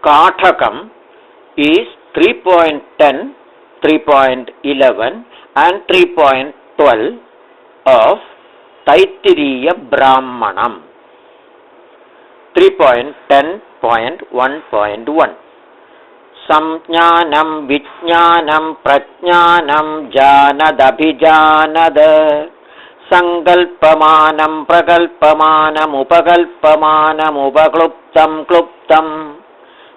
Kathakam is 3.10, 3.11 and 3.12 of Taittiriya Brahmanam. 3.10.1.1 Samjnanam Vijnanam Prajnanam Janadabhijanad Sankalpamanam Prakalpamanam Upakalpamanam Upakluptam Kluptam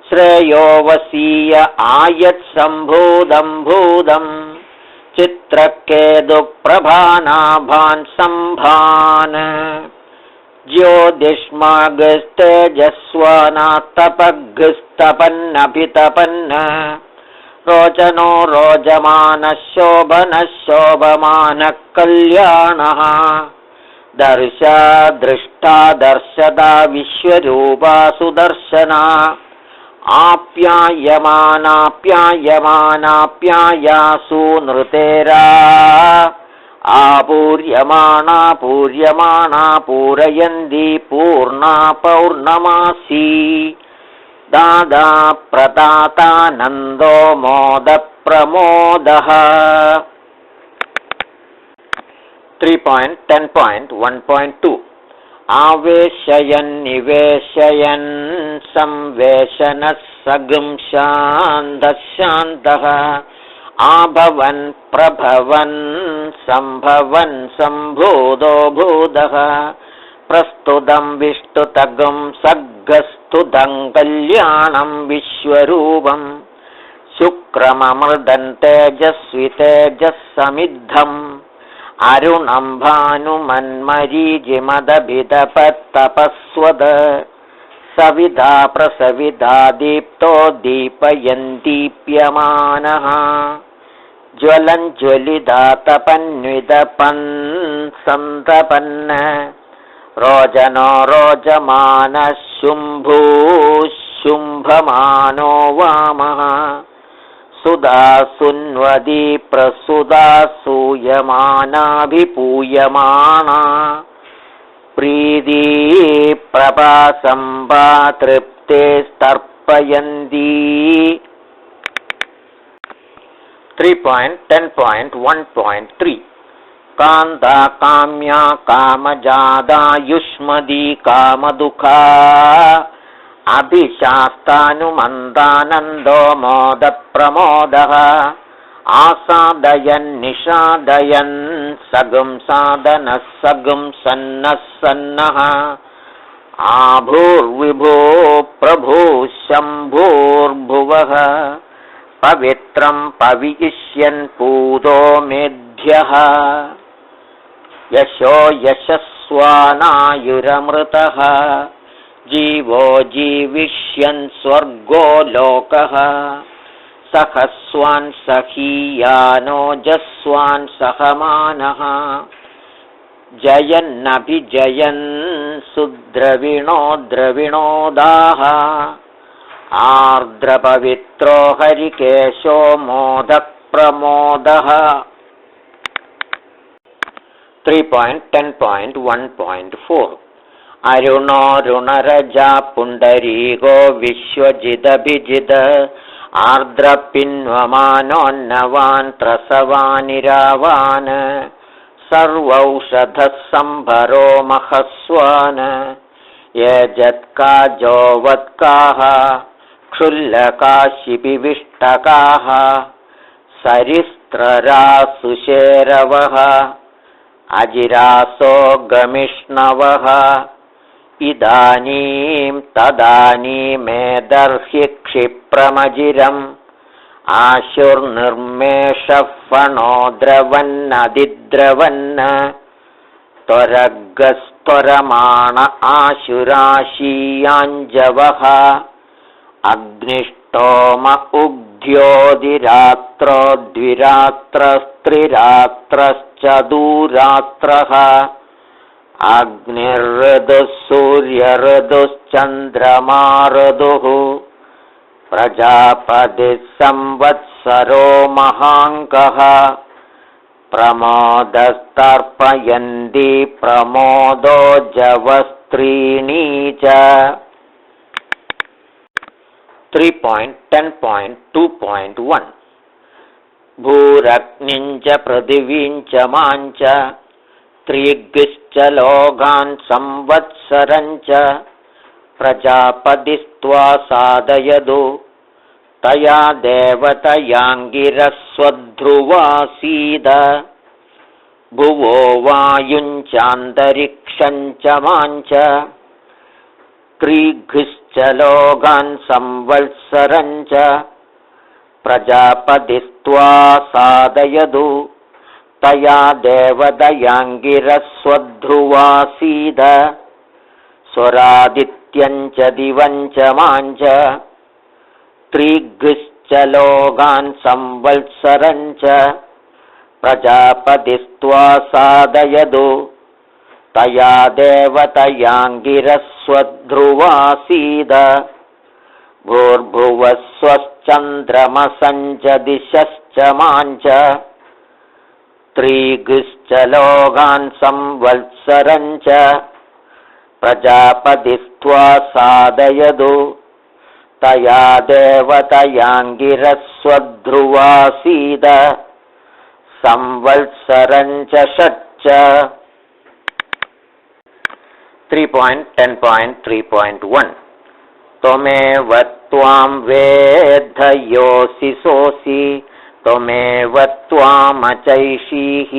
Shreyovasiya Ayat Sambhudam Bhudam Chitrakedu Prabhanabhan Sambhan Jyodishmagstejaswanatapaggstapanabhitapanna Rojano Rojamana Shobhana Shobhamana Kalyanaha Darsha Drishta Darshada Vishwarupa Sudarshana Apyayamana Pyayamana Pyayasu Nrutera Apuryamana Puryamana Purayandi Purna Paurnamasi Dada Pratata Nando Moda Pramodaha. 3.10.1.2 Aveshayan Niveshayan Samveshanas Sagum Shantashantaha Abhavan Prabhavan Sambhavan Sambhudo Bhudaha Prastudam Vishtutagam Saggastudam Kalyanam Vishwarupam Shukramamardam Tejasvitejas Samidham Arunam Bhanumanmarijimadabidapattapaswada Savida Prasavida Deepto Deepayantipyamanaha Jwalan Jwalidatapanvidapan Santapanna Rojano Rojamana Shumbhu Shumbhamano Vamaha Sudha Sunvadi Prasuda Suyamana Vipuyamana Pridi Prabhasamba Tripte Starpayandi. 3.10.1.3 Kanda Kamya Kamajada Yushmadi Kamadukha Abhishasthanumandanando Moda Pramodaha Asadayan Nishadayan Sagum Sadanas Sagum Sannas Sannaha Abhur Vibhu Prabhu Shambhur Bhuvaha Pavitram Pavishyan Pudo Medhyaha Yasho Yashaswana Yuramritaha Jivo Jivishyan Swargo Lokaha Sahaswan Sahiyano Jaswan Sahamanaha Jayan Abhijayan Sudravino Dravinodaha Ardra Pavitro Harikesho Modak Pramodaha. 3.10.1.4 Aruno Runaraja Pundarigo Vishwajidabhijida Ardra Pinvamano Navan Trasavaniravan Sarvaushadha Sambharo Mahaswana Yajatka Jovatkaha Khullaka Shibivishtakaha Saristrara Susheravaha Ajiraso Gamishnavaha Idanim Tadanim Medarhi Kshipramajiram Ashur Nirmeshafano Dravanadidravanna Toragasthoramana Ashurashiyanjavaha Agnistoma Ugdhyodiratro Dviratrastriratras Agnirradus Suryaradus Chandramaradus Prajapadis Samvatsaro Mahankaha Pramodastarpayandi Pramodo Javastrini cha. 3.10.2.1 भूरग्निञ्च पृथिवीञ्च माञ्च त्रिग्श्च लोकान् संवत्सरञ्च प्रजापतिस्त्वा साधयतु तया देवतयाङ्गिरस्वध्रुवासीद भुवो वायुञ्चान्तरिक्षञ्च माञ्च त्रिग्श्च लोकान् संवत्सरञ्च प्रजापतिस्त्वा साधयतु तया देवतयाङ्गिरस्वध्रुवासीद स्वरादित्यञ्च दिवञ्च माञ्च त्रिग्श्च लोकान् संवत्सरञ्च प्रजापतिस्त्वा साधयतु तया देवतयाङ्गिरस्वध्रुवासीद भूर्भुवस्वश्चन्द्रमसञ्च दिशश्च माञ्च त्रिग्श्च लोकान् संवत्सरञ्च प्रजापतिस्त्वा साधयतु तया देवतयाङ्गिरस्वध्रुवासीद संवत्सरञ्च षट्च 3.10.3.1 त्वमेव त्वां वेद्धयोऽसि सोऽसि त्वमेव त्वामचैषीः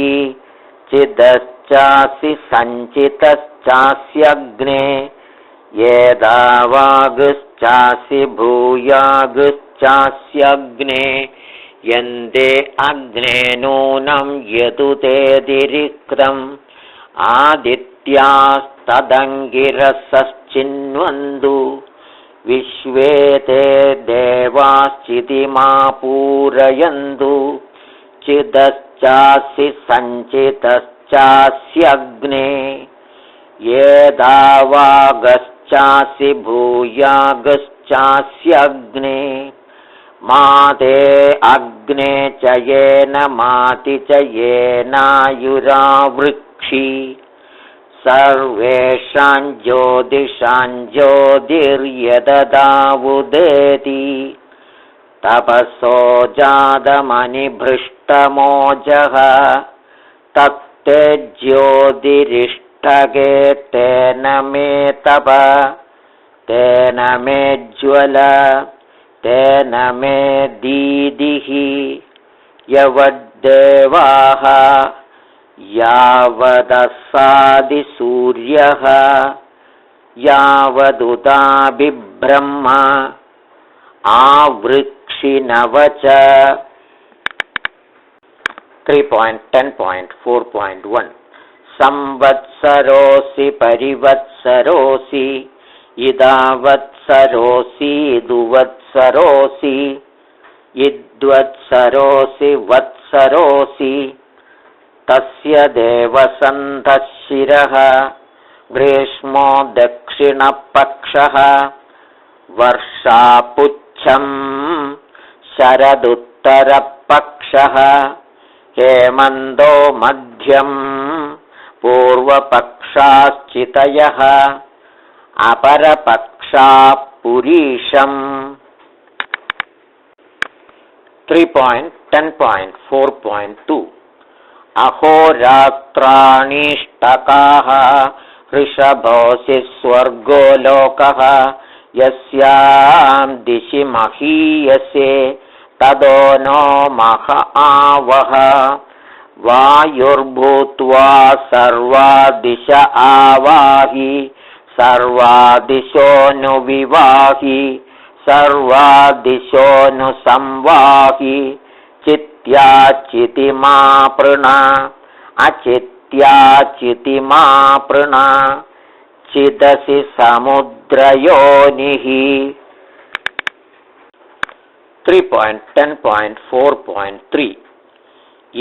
चिदश्चासि सञ्चितश्चास्यग्ने येदावागश्चासि भूयागश्चास्यग्ने यन्ते अग्ने नूनं यदुतेऽतिरिक्तम् आदित्यास्तदङ्गिरसश्चिन्वन्तु विश्वे ते देवाश्चितिमा पूरयन्तु चिदश्चासि सञ्चितश्चास्यग्ने येदावागश्चासि भूयागश्चास्यग्ने माते अग्ने च येन माति च येनायुरावृक्षि सर्वेषां ज्योतिषां ज्योतिर्यददावुदेति तपसो जातमनिभृष्टमोजः तत्ते ज्योतिरिष्टके तेन मे तप तेन मे ज्वल तेन मे दीदिः यवद्देवाः यावदसादिसूर्यः यावदुताभिब्रह्म आवृक्षिणव च 3.10.4.1 संवत्सरोऽसि परिवत्सरोऽसि इदावत्सरोऽसि दुवत्सरोऽसि इद्वत्सरोऽसि वत्सरोऽसि तस्य देवसन्धः शिरः ग्रीष्मो दक्षिणपक्षः वर्षापुच्छं शरदुत्तरपक्षः हेमन्तो मध्यं पूर्वपक्षाश्चितयः अपरपक्षाः पुरीशम् 3.10.4.2 अहोरात्राणीष्टकाः ऋषभोऽसि स्वर्गो लोकः यस्यां दिशि महीयसे तदो नो मह आवह वायुर्भूत्वा सर्वा दिश आवाहि सर्वादिशोऽनुविवाहि सर्वादिशोऽनुसंवाहि चित्याचितिमा पृण अचित्याचितिमा पृण चिदसि समुद्रयोनिः 3.10.4.3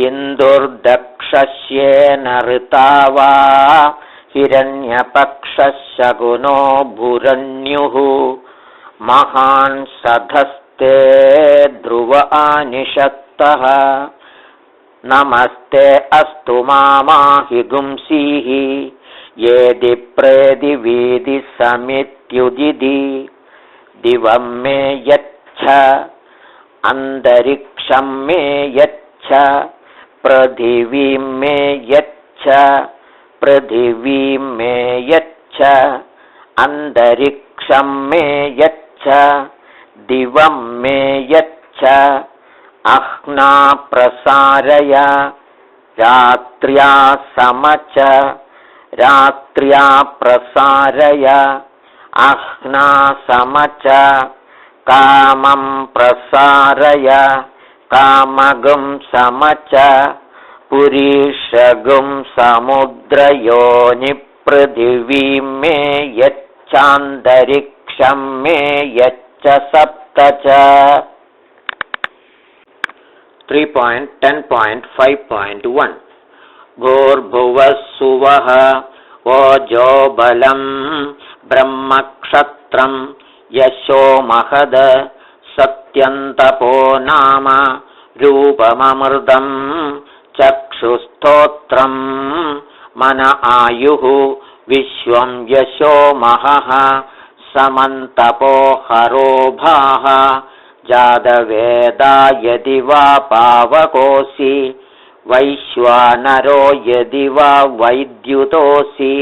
इन्दुर्दक्षस्येन ऋतावा हिरण्यपक्षशकुनो भुरन्युः महान् सधस्ते ध्रुव आनिषत्तः नमस्ते अस्तु मामाहि गुंसीः येदि प्रेदि वीदि समित्युदिति दिवं मे यच्छ अन्तरिक्षं मे यच्छ पृथिवीं मे यच्छ पृथिवीं मे यच्छ अन्तरिक्षं मे यच्छ दिवं मे यच्छ अह्ना प्रसारय रात्र्या समच रात्र्या प्रसारय अह्ना समच कामं प्रसारय कामगुं समच पुरीषगुं समुद्रयोनिपृथिवीं मे यच्चान्तरिक्षं मे यच्च सप्त च 3.10.5.1 भूर्भुवः सुवः ओजो बलं ब्रह्मक्षत्रं यशो महद सत्यन्तपो नाम रूपममृतं चक्षुस्तोत्रं मन आयुः विश्वं यशो महः समन्तपो हरो भाः जातवेदा यदि वा पावकोऽसि वैश्वानरो यदि वा वैद्युतोऽसि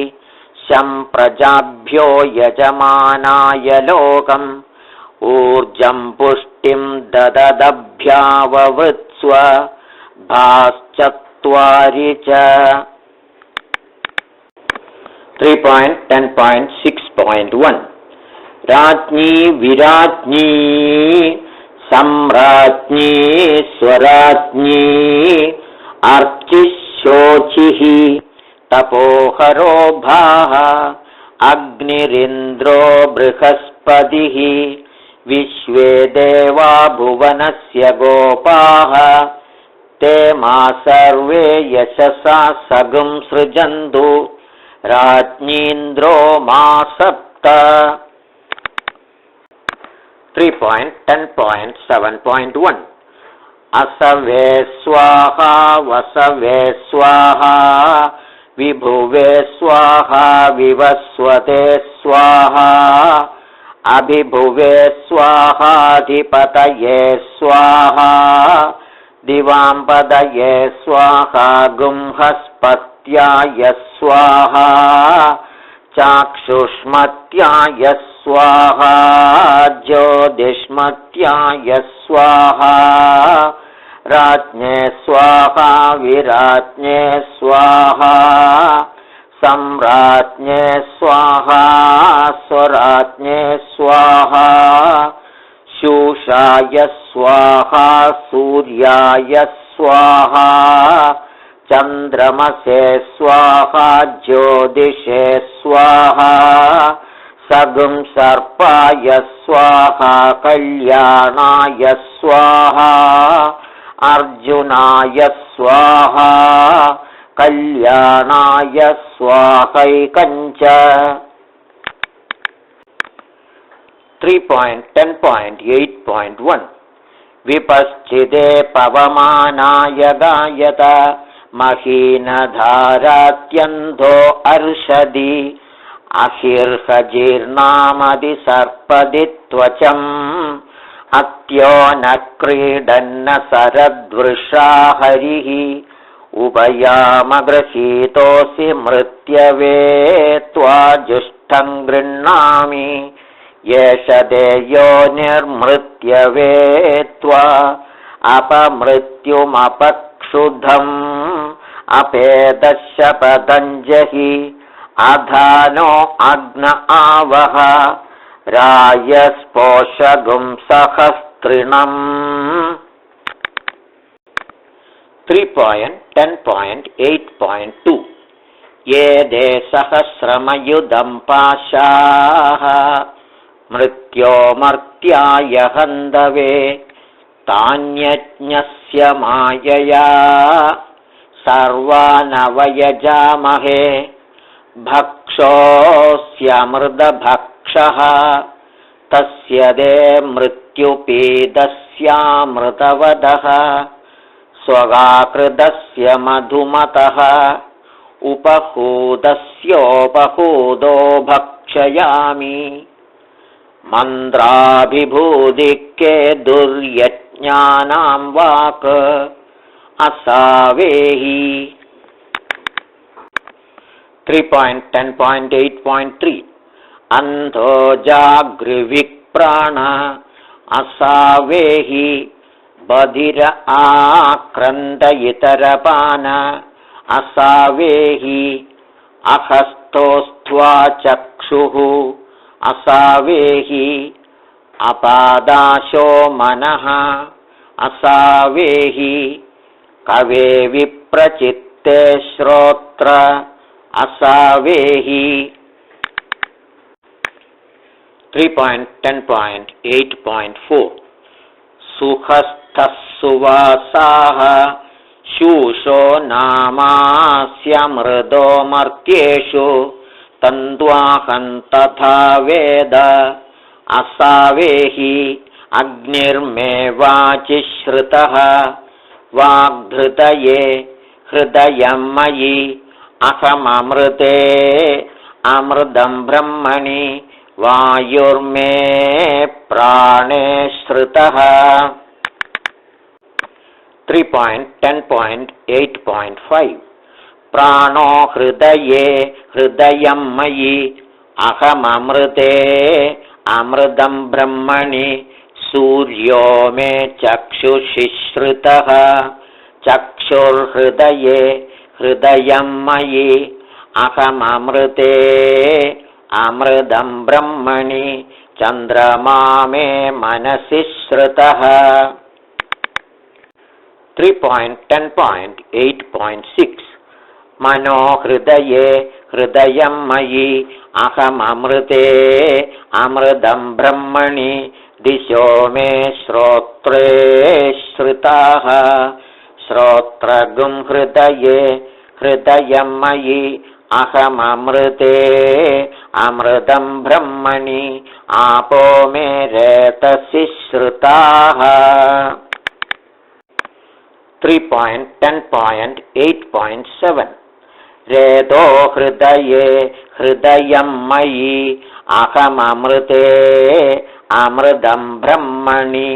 प्रजाभ्यो यजमानाय लोकम् ऊर्जं पुष्टिं दददभ्याववृत्स्व भाश्चत्वारि च 3.10.6.1 राज्ञी विराज्ञी सम्राज्ञी स्वराज्ञी अर्चिशोचिः तपोहरो भाः अग्निरिन्द्रो बृहस्पतिः विश्वे देवा भुवनस्य गोपाः ते मा सर्वे यशसा सगुं सृजन्तु राज्ञीन्द्रो मा सप्त 3.10.7.1 असवे स्वाहा वसवे स्वाहा विभुवे स्वाहा विवस्वते स्वाहा अभिभुवे स्वाहाधिपतये स्वाहा दिवांपदये स्वाहा गुंहस्पत्याय स्वाहा चाक्षुष्मत्याय स्वाहा ज्योतिष्मत्याय स्वाहा राज्ञे स्वाहा विराज्ञे स्वाहा सम्राज्ञे स्वाहा स्वराज्ञे स्वाहा शूषाय स्वाहा सूर्याय स्वाहा चन्द्रमसे स्वाहा ज्योतिषे स्वाहा सगुं सर्पाय स्वाहा कल्याणाय स्वाहा अर्जुनाय स्वाहा कल्याणाय स्वाहैकञ्च 3.10.8.1 विपश्चिदे पवमानाय गायत महीनधारात्यन्धो अर्षदि अहिर्हजीर्नामदि सर्पदि त्वचम् अत्यो न क्रीडन्न सरद्वृषा हरिः उभयामगृहीतोऽसि मृत्यवे त्वा जुष्टं गृह्णामि येष देयो निर्मृत्यवे त्वा अपमृत्युमपक्षुधम् अपेदश्य पतञ्जहि अधानो अग्न आवह रायस्पोषगुं सहस्त्रिणम् 3.10.8.2 ये दे सहस्रमयुधं पाशाः मृत्योमर्त्याय हन्दवे तान्यज्ञस्य मायया सर्वानवयजामहे भक्षोऽस्यमृतभक्षः तस्य दे मृत्युपीदस्यामृतवदः स्वगाकृतस्य मधुमतः उपहूदस्योपहूदो भक्षयामि मन्त्राभिभूतिके दुर्यज्ञानां वाक् असावेहि 3.10.8.3 अन्धो जागृविक्प्राण असावेहि बधिर आक्रन्द इतरपान असावेहि अहस्तोस्त्वा चक्षुः असावेहि अपादाशो मनः असावेहि कवे विप्रचित्ते श्रोत्र असावेहि 3.10.8.4 सुखस्थः सुवासाः शूषो नामास्यमृदो मर्त्येषु तन्द्वाहं तथा वेद असावेहि अग्निर्मे वाचिश्रुतः वाग्धृतये हृदयं मयि अहममृते अमृतं ब्रह्मणि वायुर्मे प्राणे श्रुतः 3.10.8.5 प्राणो हृदये हृदयं मयि अहममृते अमृतं ब्रह्मणि सूर्यो मे चक्षुषि श्रुतः चक्षुर्हृदये हृदयं मयि अहममृते अमृतं ब्रह्मणि चन्द्रमा मे मनसि श्रुतः 3.10.8.6 मनो हृदये हृदयं मयि अहममृते अमृतं ब्रह्मणि दिशो मे श्रोत्रे श्रुताः श्रोत्रगुं हृदये हृदयं मयि अहममृते अमृतं ब्रह्मणि आपो मे रेतसि श्रुताः 3.10.8.7 रेतो हृदये हृदयं मयि अहममृते अमृतं ब्रह्मणि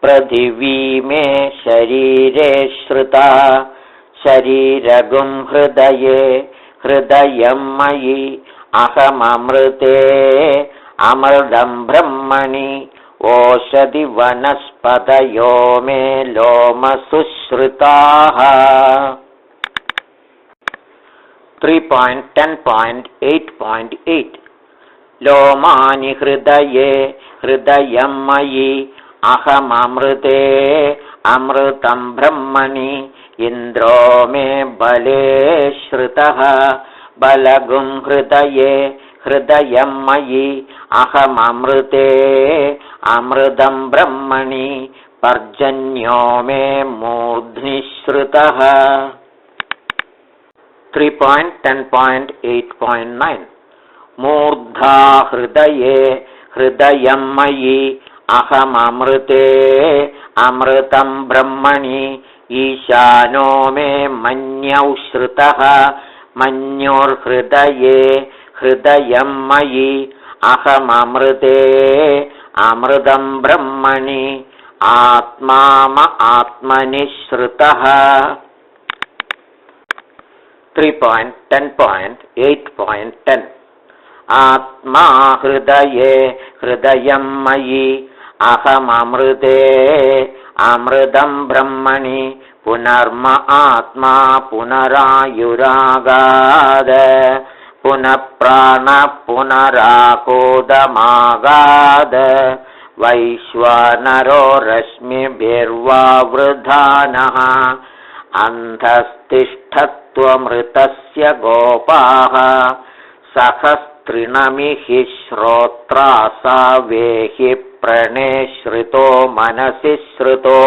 पृथिवी मे शरीरे श्रुता शरीरगुं हृदये हृदयं मयि अहममृते अमृतं ब्रह्मणि ओषधि वनस्पतयो मे लोमसुश्रुताः 3.10.8.8 लोमानि हृदये हृदयं मयि अहममृते अमृतं ब्रह्मणि इन्द्रो मे बले श्रुतः बलगुं हृदये हृदयं मयि अहममृते अमृतं ब्रह्मणि पर्जन्यो मे मूर्ध्नि श्रुतः 3.10.8.9 मूर्धा हृदये हृदयं मयि अहममृते अमृतं ब्रह्मणि ईशानो मे मन्यौ श्रुतः मन्योर्हृदये हृदयं मयि अहममृते अमृतं ब्रह्मणि आत्माम आत्मनि श्रुतः 3.10.8.10 आत्मा हृदये हृदयं मयि अहममृते अमृतं ब्रह्मणि पुनर्म आत्मा पुनरायुरागाद पुनः प्राण पुनराकोदमागाद वैश्वानरो रश्मिभिर्वावृधानः अन्धस्तिष्ठत्वमृतस्य गोपाः सहस्त्रिणमिहि श्रोत्रासावेहि प्रणेश्रितो मनसि श्रुतो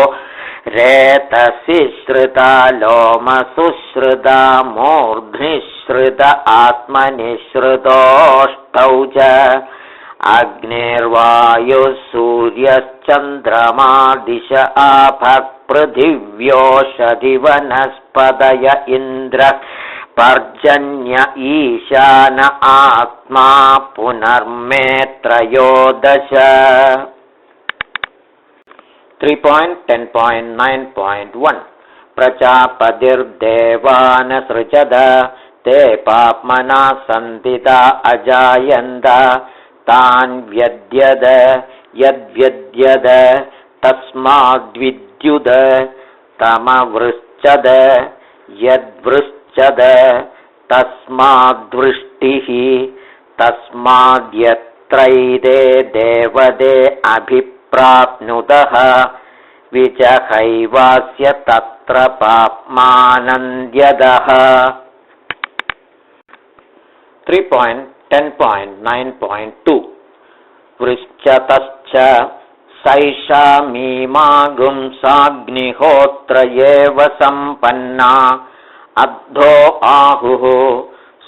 रेतसि श्रुता लोमसुश्रुता मूर्ध्नि श्रुत आत्मनि श्रुतोष्टौ च अग्निर्वायुः सूर्यश्चन्द्रमा दिश आपः पृथिव्योषधि वनस्पतय इन्द्र पर्जन्य ईशान आत्मा पुनर्मे त्रयोदश 3.10.9.1 प्रजापतिर्देवान् सृजद ते पाप्मना सन्दिता अजायन्त तान् व्यद्यद यद्व्यद्यद तस्माद्विद्युद तमवृश्चद यद्वृश्चद तस्माद्वृष्टिः तस्माद्यत्रैते देवते अभिप्राप्नुतः विजहैवास्य तत्र पाप्मानन्द्यदः 3.10.9.2 वृश्चतश्च सैषामीमागुंसाग्निहोत्र एव सम्पन्ना अद्धो आहुः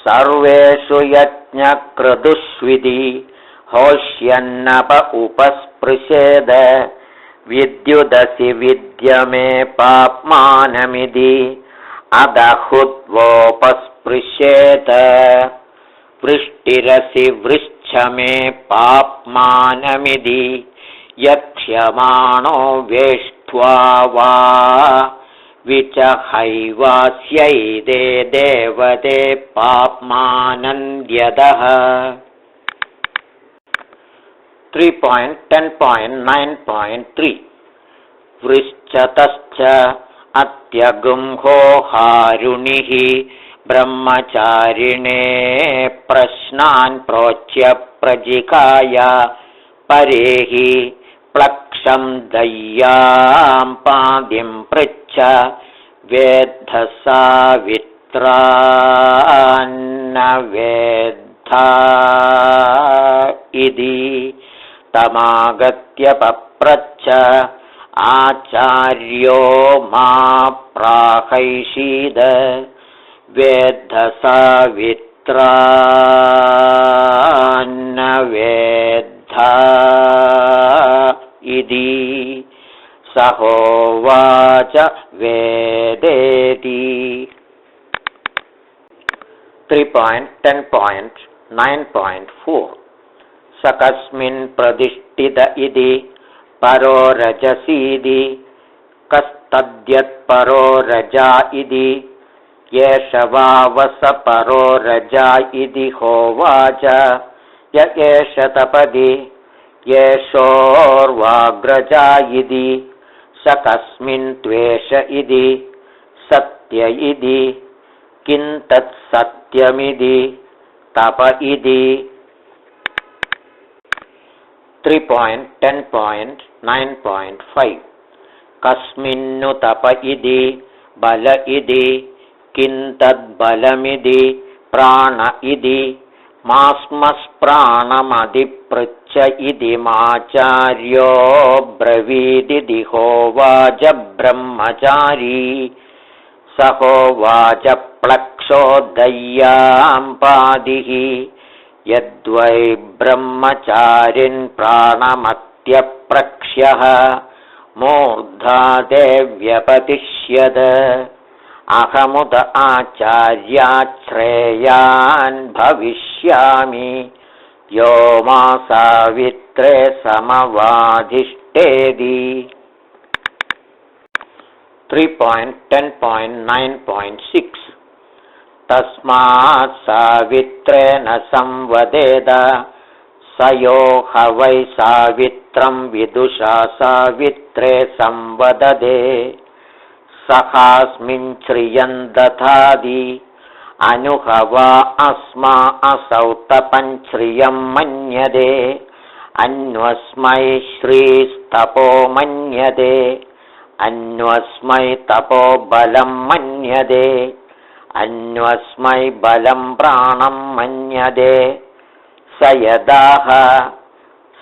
सर्वेषु यज्ञक्रतुष्विधि होष्यन्नप उपस्पृशेद विद्युदसि विद्यमे पाप्मानमिति अदहुद्वोपस्पृशेत वृष्टिरसि वृच्छमे पाप्मानमिति यक्ष्यमाणो वेष्ट्वा वा विचहैवास्यैते देवते पाप्मानन्द्यदः 3.10.9.3 वृश्चतश्च अत्यगुंहो हारुणिः ब्रह्मचारिणे प्रश्नान् प्रोच्य प्रजिकाय परेहि प्लक्षं दय्यां पादिं पृच्छ वेद्ध सावित्रान्न वेद्धा इति तमागत्य पप्रच्छ आचार्यो मा प्राहैषीद वेद्ध सावित्रान्न वेद्धा इति सहोवाच वेदेति 3.10.9.4 सकस्मिन् प्रतिष्ठित इति परो रजसीति कस्तद्यत्परो रजा इति येष वावस परो रजा इति होवाच य एष तपदि येषोर्वाग्रजा इति स कस्मिन् त्वेष इति सत्य इति किं तत्सत्यमिति तप इति 3.10.9.5 कस्मिन्नु तप इति बल इति किं तद्बलमिति प्राण इति मास्मस्प्राणमधिपृच्छ इति माचार्यो ब्रवीदिति होवाच ब्रह्मचारी स होवाच प्लक्षो दय्यां पादिः यद्वै ब्रह्मचारिन् प्राणमत्यप्रक्ष्यः मूर्धा देव्यपतिष्यद अहमुद आचार्याच्छ्रेयान् भविष्यामि यो मा सावित्रे समवाधिष्ठेति 3.10.9.6 तस्मात् सावित्रेण संवदेद स यो ह वै सावित्रं विदुषा सावित्रे संवदते सहास्मिन् श्रियं दधाति अनुहवा अस्मा असौ तपञ्श्रियं मन्यते अन्वस्मै श्रीस्तपो मन्यते अन्वस्मै तपो बलं मन्यते अन्वस्मै बलं प्राणं मन्यते स यदाह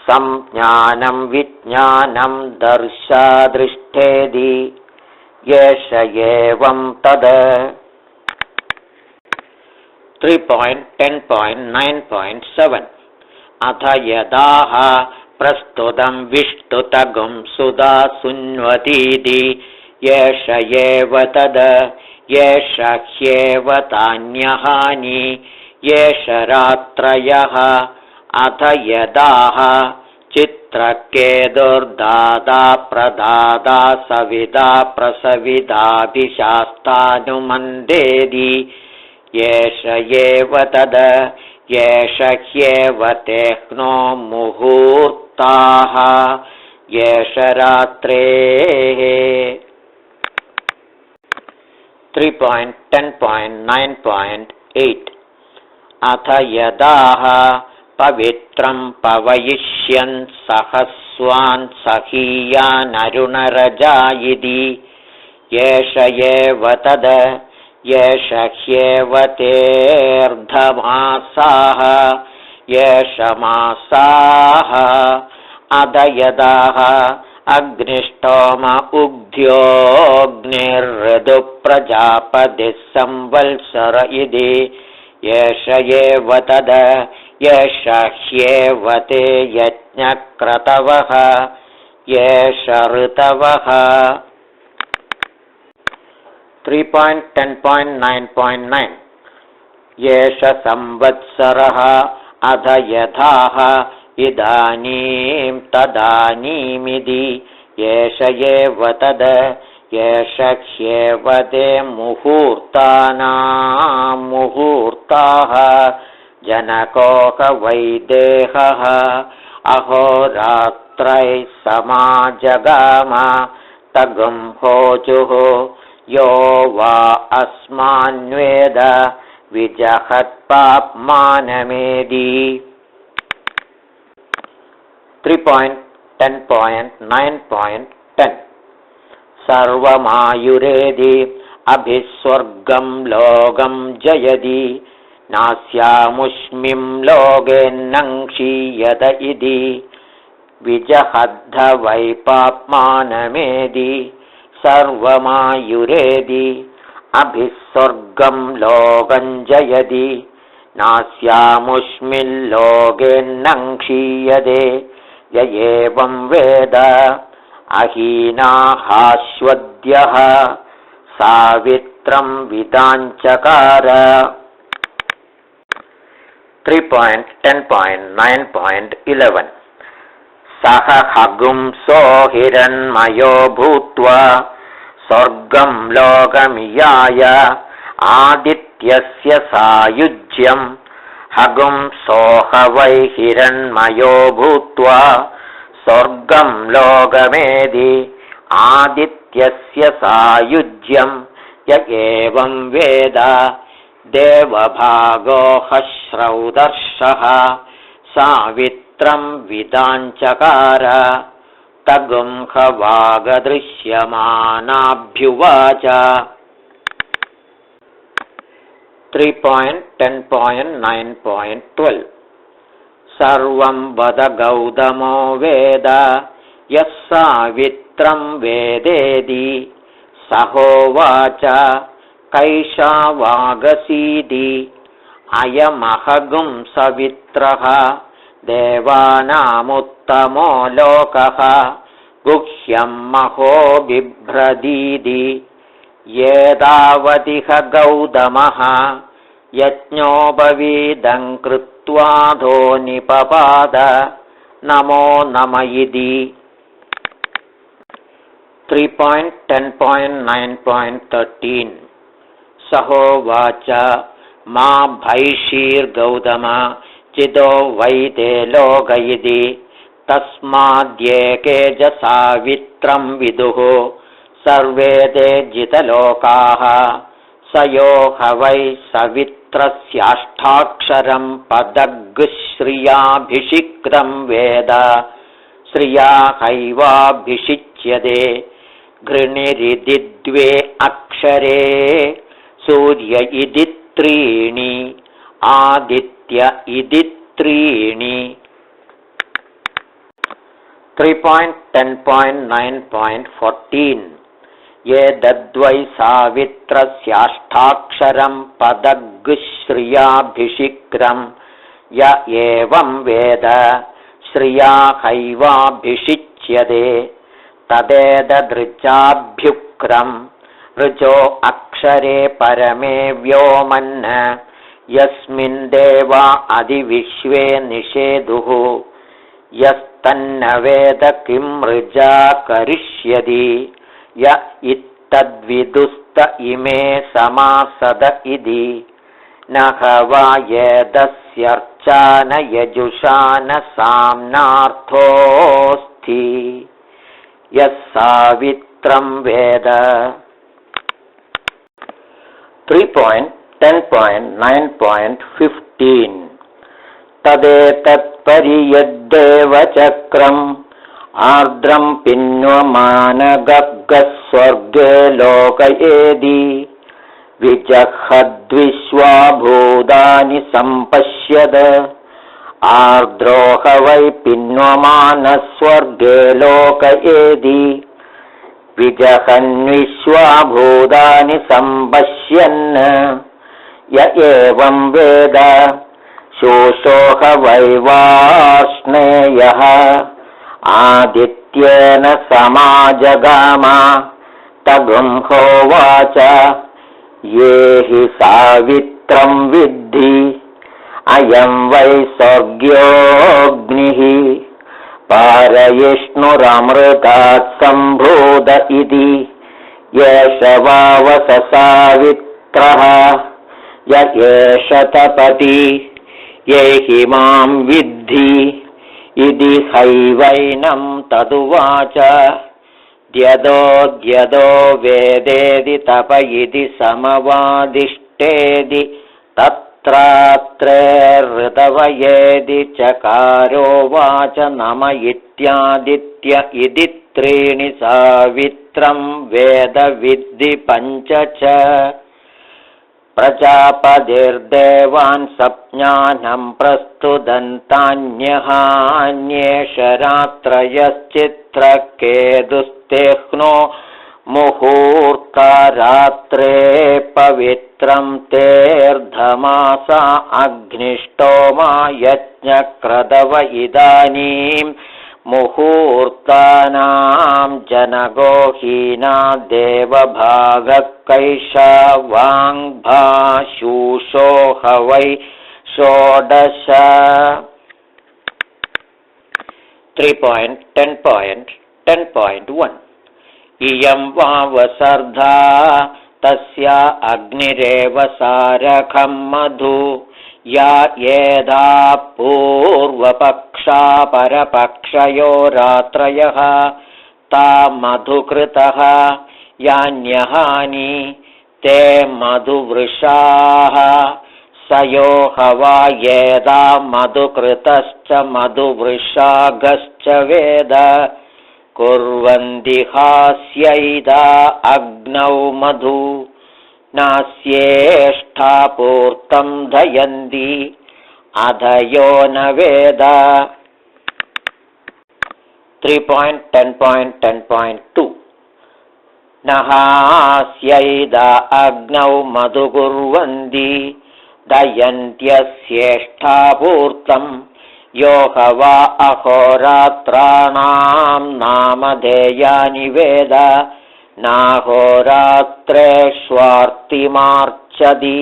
संज्ञानं विज्ञानं दर्शादृष्टेति येष एवं तद 3.10.9.7 अथ यदाह प्रस्तुतं विष्टुतगुं सुधा सुन्वतीति येष एव तद येष ह्येव तान्यहानि येष रात्रयः अथ यदाह चित्रकेतुर्दाता प्रदाता सविता प्रसविताभिशास्तानुमन्देति येष एव तद येष ह्येव तेह्नो मुहूर्ताः येष रात्रेः 3.10.9.8 अथ यदाह पवित्रं पवयिष्यन् सहस्वान् सहीयानरुणरजायिति येष एव तद येष ह्येव तेऽर्धमासाः येष मासाः अध यदाह अग्निष्टोम उग्ध्योऽग्निर्ऋतुप्रजापतिः संवत्सर इति येष एव तद येष ह्येव ते यज्ञक्रतवः येष ऋतवः 3.10.9.9 येष संवत्सरः अध यथाः इदानीं तदानीमिति येष एव तद येष ह्येव ते मुहूर्तानां मुहूर्ताः जनकोक वैदेहः अहोरात्रैः समाजगाम तगुं होचुः यो वा अस्मान्वेद विजहत्पाप्मानमेदि 3.10.9.10 सर्वमायुरेदि अभिस्वर्गं लोकं जयति नास्यामुष्मिं लोकेन्नङ्क्षीयत इति विजहद्ध वैपाप्मानमेदि सर्वमायुरेदि अभिस्वर्गं लोकं जयति नास्यामुष्मिल्लोकेन्नङ्क्षीयते य एवं वेद अहीनाहाश्वद्यः सावित्रं विदाञ्चकार 3.10.9.11 सह हगुंसो हिरण्मयो भूत्वा स्वर्गं लोकमियाय आदित्यस्य सायुज्यं हगुंसोह वै हिरण्मयो भूत्वा स्वर्गं लोकमेदि आदित्यस्य सायुज्यं य एवं वेद देवभागोह श्रौदर्षः सावित्रं विदाञ्चकार तगुंह वागदृश्यमानाभ्युवाच 3.10.9.12 सर्वं वद गौतमो वेद यः सावित्रं वेदेति सहोवाच कैषा वागसीति अयमहगुं सवित्रः देवानामुत्तमो लोकः गुह्यं महो बिभ्रदीति एतावदिह गौतमः यज्ञोपवीदं कृत्वाधो निपपाद नमो नम इति 3.10.9.13 सहोवाच मा भैषीर्गौतम चिदो वैते लोक इति तस्माद्येके च सावित्रं विदुः सर्वे ते जितलोकाः स यो ह वै सवित्रस्याष्टाक्षरं पदग्श्रियाभिषिक्तं वेद श्रिया हैवाभिषिच्यते घृणिरिति द्वे अक्षरे सूर्य इति त्रीणि आदित्य इति त्रीणि 3.10.9.14 ये दद्वै सावित्रस्याष्टाक्षरं पदग्श्रियाभिषिक्तं य एवं वेद श्रिया हैवाभिषिच्यते तदेतदृचाभ्युक्रं ऋचो अक्षरे परमे व्योमन् यस्मिन् देवा अधिविश्वे निषेदुः यस्तन्न वेद किं ऋजा करिष्यति य इत्तद्विदुस्त इमे समासद इति न वा येदस्यर्चा न यजुषा न साम्नार्थोऽस्ति यः सावित्रं वेद 3.10.9.15 तदेतत्परियद्देव चक्रम् आर्द्रं पिन्वमानगस्वर्गे लोकयेदि विजहद्विश्वा भूतानि सम्पश्यद आर्द्रोह वै पिन्वमानस्वर्गे लोकयेदि विजहन्विश्वा भूतानि सम्पश्यन् य एवं वेद शोषोह वैवार्ष्णेयः आदित्येन समाजगाम तगुंहोवाच ये हि सावित्रं विद्धि अयं वै स्वर्ग्योऽग्निः पारयिष्णुरमृतात् सम्भूत इति एष वावस सावित्रः य एष तपति ये हि मां विद्धि इति हैवैनं तदुवाच द्यदो वेदेदि तप इति समवादिष्टेदि तत्रात्रेर्हृतवयेदि चकारोवाच नम इत्यादित्य इति त्रीणि सावित्रं वेद विद्धि पञ्च च प्रजापतिर्देवान् सप्ज्ञानं प्रस्तुदन्तान्यहान्येष रात्रयश्चित्रकेतुस्तेह्नो मुहूर्तरात्रे पवित्रं तेऽर्धमासा अग्निष्टोमा यज्ञक्रदव इदानीं मुहूर्तानां जनगोहीना देवभागकैषा वाङ्भाशूषोह वै षोडश 3.10.10.1 इयं वावसर्धा तस्या अग्निरेव सारखं मधु या येदा पूर्वपक्षा परपक्षयो रात्रयः ता मधुकृतः यान्यहानि ते मधुवृषाः सयो हवा येदा मधुकृतश्च मधुवृषागश्च वेद कुर्वन्ति हास्यैदा अग्नौ मधु नास्येष्ठापूर्तं धयन्ति अधयो न वेद 3.10.10.2 न हास्यैदा अग्नौ मधु कुर्वन्ति दयन्त्यस्येष्ठापूर्तं यो हवा अहोरात्राणां नामधेयानि वेद नाहोरात्रेष्वार्तिमार्चति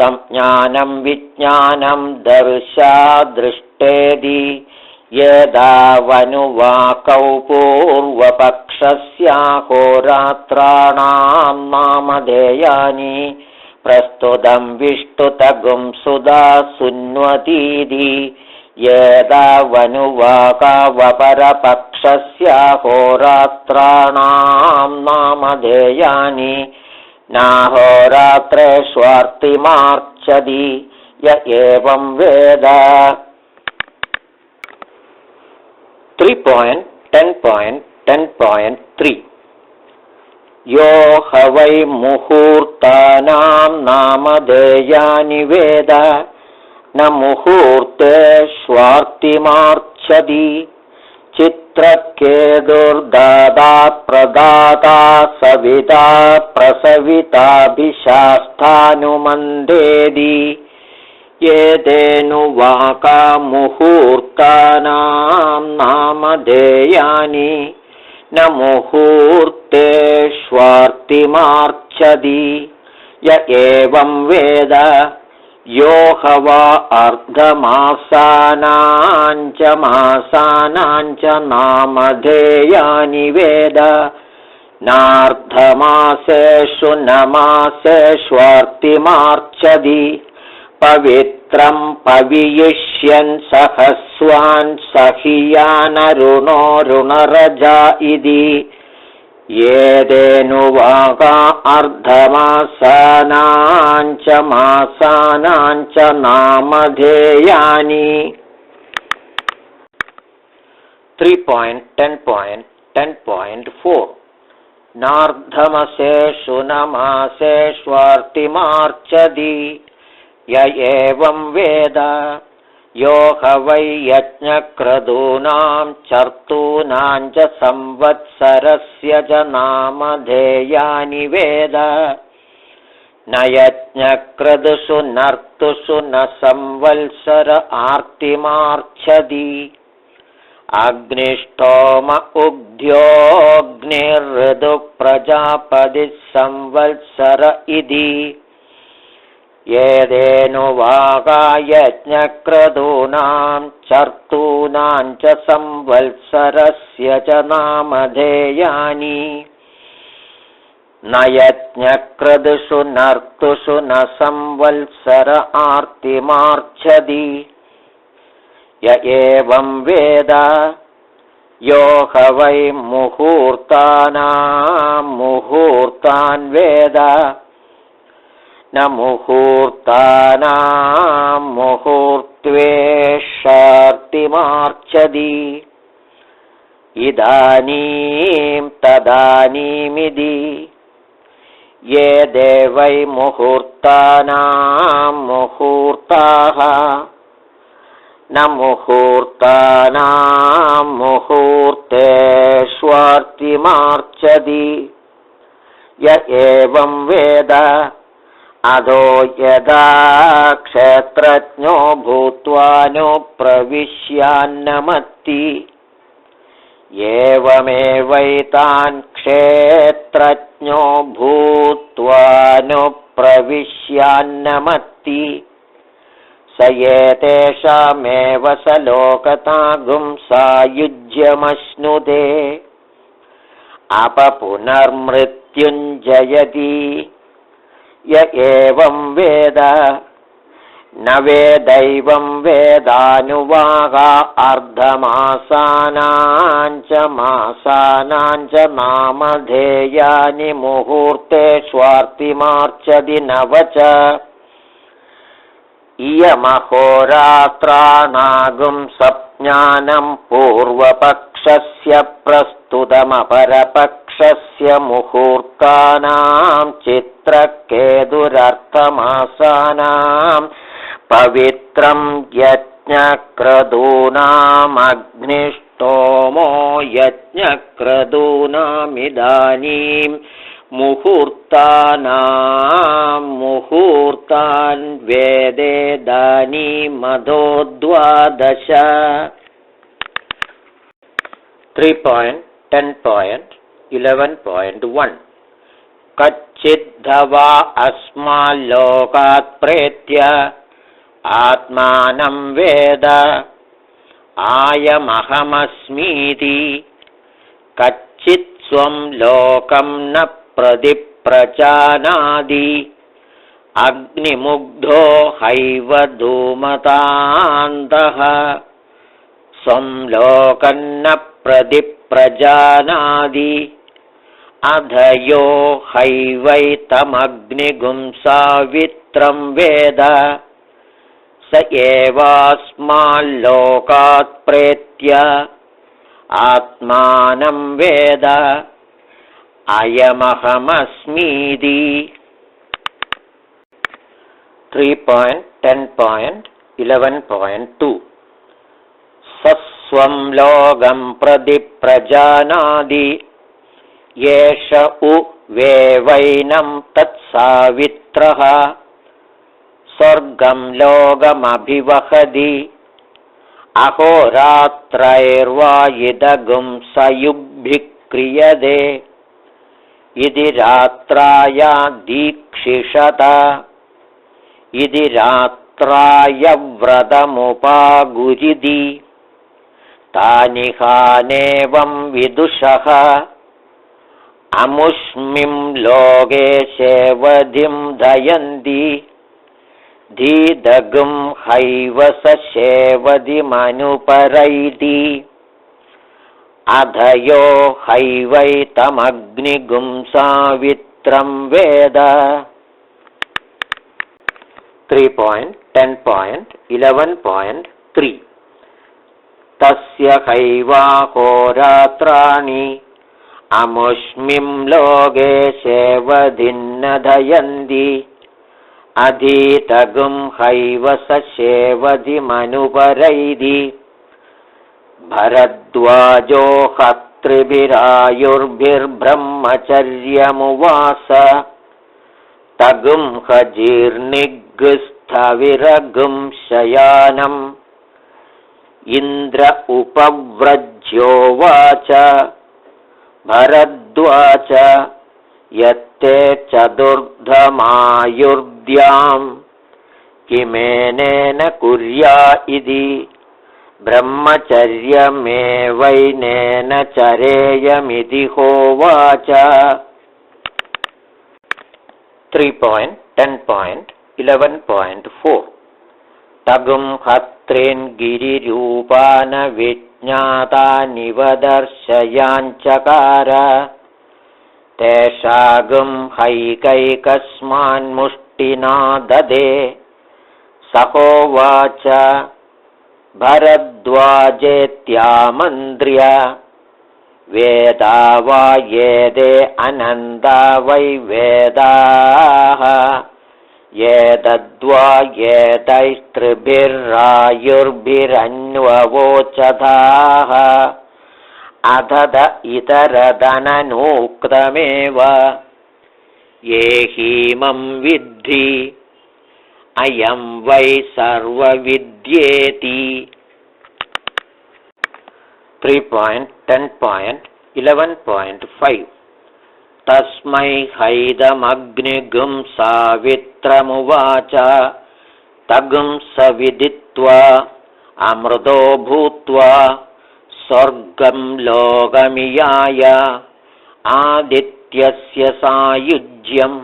संज्ञानं विज्ञानं दर्शादृष्टेदि यदावनुवाकौ पूर्वपक्षस्याहोरात्राणां नामधेयानि प्रस्तुतं विष्टुतगुं सुधा सुन्वतीति यदावनुवाकावपरपक्षस्याहोरात्राणां नामधेयानि नाहोरात्रेष्वार्तिमार्चति य एवं वेद 3.10.10.3 यो ह वै मुहूर्तानां नामधेयानि वेद न मुहूर्तेष्वार्तिमार्चति चित्रकेतुर्दाता प्रदाता सविता प्रसविताभिशास्तानुमन्देदि एतेनुवाका मुहूर्तानां नामधेयानि न मुहूर्तेष्वार्तिमार्चति य एवं वेद यो ह वा अर्धमासानाञ्च मासानाञ्च नामधेयानि वेद नार्धमासेषु न मासेष्वर्तिमार्चति पवित्रं पवियिष्यन् सहस्वान् सहियानरुणोरुणरजा इति येदेनुवागा अर्धमासानाञ्च मासानाञ्च नामधेयानि 3.10.10.4 नार्धमसेषु न मासेष्वर्तिमार्चति य एवं वेद यो ह वै यज्ञक्रतूनां चर्तूनां च संवत्सरस्य च नामधेयानि वेद न यज्ञक्रतुषु नर्तुषु न संवत्सर आर्तिमार्च्छति अग्निष्टोम उग्ध्योऽग्निर्ऋतु प्रजापतिः संवत्सर इति येदेनुवागा यज्ञक्रतूनां चर्तूनां च संवत्सरस्य च नामधेयानि न यज्ञक्रतुषु नर्तुषु न संवत्सर आर्तिमार्च्छति य एवं वेद यो ह वै मुहूर्तान् वेद न मुहूर्तानां मुहूर्त्वेषार्तिमार्च्छति इदानीं तदानीमिति ये देवै मुहूर्तानां मुहूर्ताः न मुहूर्तानां मुहूर्तेष्वर्तिमार्च्छति य एवं वेद अधो यदा क्षेत्रज्ञो भूत्वानुप्रविश्यान्नमत्ति एवमेवैतान् क्षेत्रज्ञो भूत्वानुप्रविश्यान्नमत्ति स एतेषामेव स लोकतागुं सायुज्यमश्नुते अपपुनर्मृत्युञ्जयति य एवं वेद न वेदैवं वेदानुवागा अर्धमासानाञ्च मासानाञ्च नामधेयानि मुहूर्तेष्वर्तिमार्च्छति नवच इयमहोरात्राणागुं सज्ञानं पूर्वपक्षस्य प्रस्तुतमपरपक्षस्य मुहूर्तानां चित्रकेतुरर्थमासानां पवित्रं यज्ञक्रतूनामग्निष्टोमो यज्ञक्रतूनामिदानीं मुहूर्तान् वेदेदानीमधो द्वादश 3.10.11.1 कच्चिद्धवा अस्माल्लोकात् प्रेत्य आत्मानं वेद आयमहमस्मीति कच्चित् स्वं लोकं न प्रतिप्रजानाति अग्निमुग्धो हैव धूमतान्तः स्वं लोकन्न प्रतिप्रजानाति अधयो हैवैतमग्निगुं सावित्रं वेद स एवास्माल्लोकात् प्रेत्य आत्मानं वेद अयमहमस्मीति 3.10.11.2 सस्वं लोकं प्रतिप्रजानाति येष उ वेवैनं तत्सावित्रः स्वर्गं लोकमभिवहति अहोरात्रैर्वा इदगुं सयुग्भिः क्रियते इति रात्राया दीक्षिषत इति रात्राय व्रतमुपागुरिति तानिहानेवं विदुषः अमुष्मिं लोके शेवधिं दयन्ति धीदगुं हैव स शेवधिमनुपरैति अधयो हैवैतमग्निगुं सावित्रं वेद 3.10.11.3 तस्य हैवाहोरात्राणि अमुष्मिं लोके शेवधिन्नदयन्ति अधीतगुं हैव स शेवधिमनुपरैति भरद्वाजो हत्रिभिरायुर्भिर्ब्रह्मचर्यमुवास तगुं हजीर्निगृस्थविरगुं शयानम् इन्द्र उपव्रज्योवाच भरद्वाज यत्ते चतुर्धमायुर्द्यां किमेनेन कुर्या इति ब्रह्मचर्यमेवैनेन चरेयमिति होवाच 3.10.11.4 तगुं हत्रेन् गिरिरूपान विज्ञातानिवदर्शयाञ्चकार तेषागुं हैकैकस्मान्मुष्टिना ददे सहोवाच भरद्वाजेत्यामन्त्र्य वेदा वा येदे अनन्ता वै वेदाः येतद्वा येतैस्त्रिभिरायुर्भिरन्ववोचधाः अधद इतरदननूक्तमेव येहीमं विद्धि अयं वै सर्वविद्येति 3.10.11.5 तस्मै हैदमग्निगुं सावित्रमुवाच तगुं स विदित्वा अमृतो भूत्वा स्वर्गं लोकमियाय आदित्यस्य सायुज्यम्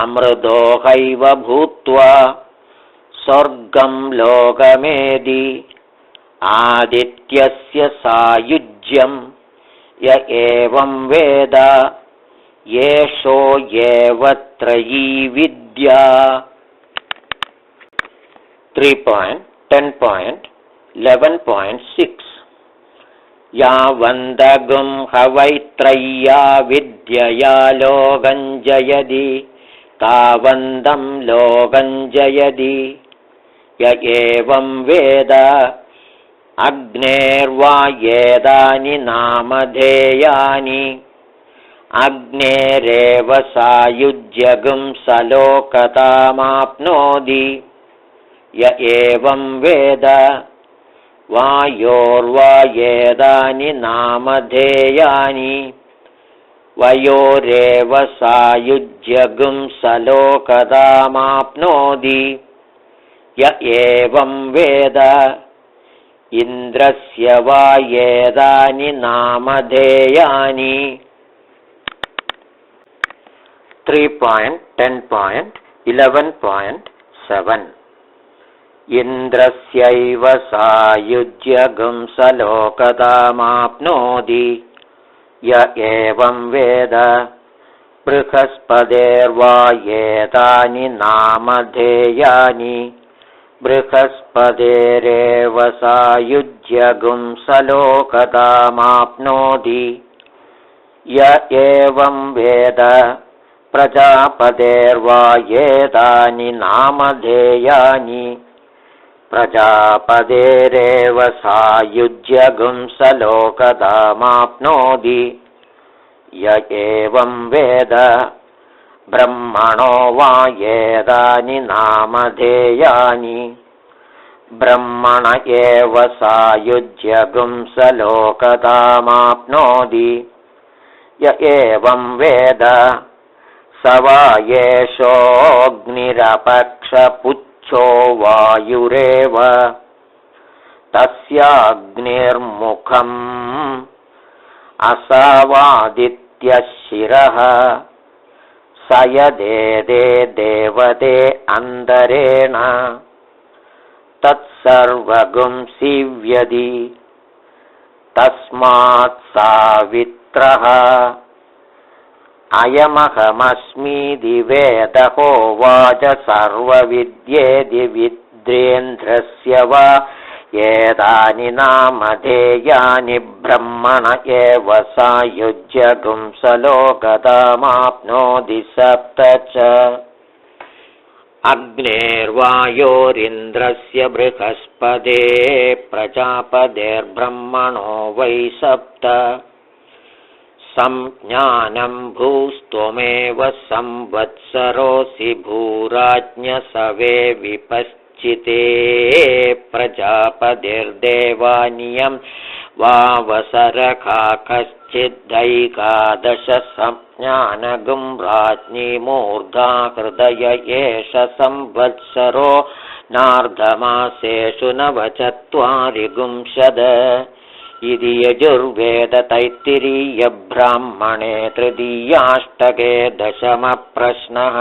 अमृतो हैव भूत्वा स्वर्गं लोकमेदि आदित्यस्य सायुज्यं य एवं वेद येषो एव त्रयी विद्या 3.10.11.6 यावन्दगुं हवैत्रय्या विद्यया लोकं जयति तावन्दं लोकं जयति य एवं वेद अग्नेर्वा येदानि नामधेयानि अग्नेरेव सायुज्यगुं सलोकतामाप्नोति य एवं वेद वायोर्वा येदानि नामधेयानि वयोरेव सायुज्यगुं सलोकतामाप्नोति य एवं वेद इन्द्रस्य वा येदानि नामधेयानि 3.10.11.7 इन्द्रस्यैव सायुज्यगुं सलोकतामाप्नोति य एवं वेद बृहस्पतेर्वा येतानि नामधेयानि बृहस्पतेरेव सायुज्यगुं सलोकतामाप्नोति य एवं वेद प्रजापतेर्वा येतानि नामधेयानि प्रजापतेरेव सायुज्यगुं सलोकतामाप्नोति य एवं वेद ब्रह्मणो वा येतानि नामधेयानि ब्रह्मण एव सायुज्यगुं सलोकतामाप्नोति य एवं वेद स वा येषोऽग्निरपक्षपुच्छो वायुरेव तस्याग्निर्मुखम् असावादित्यः शिरः स यदेदे देवते अन्तरेण तत्सर्वगुं सीव्यति तस्मात् सावित्रः अयमहमस्मीति वेदहोवाच सर्वविद्येति विद्रेन्द्रस्य वा एतानि नामधेयानि ब्रह्मण एव सायुज्य गुंसलोकतामाप्नोति सप्त च अग्नेर्वायोरिन्द्रस्य बृहस्पते प्रजापतेर्ब्रह्मणो वै सप्त संज्ञानं भूस्त्वमेव संवत्सरोऽसि भूराज्ञसवे विपश्चिते प्रजापतिर्देवानियं वावसरखा कश्चिदैकादश संज्ञानगुं राज्ञी मूर्धा हृदय एष संवत्सरो नार्धमासेषु नवचत्वारिगुंशद इति यजुर्वेदतैत्तिरीयब्राह्मणे तृतीयाष्टके दशमप्रश्नः।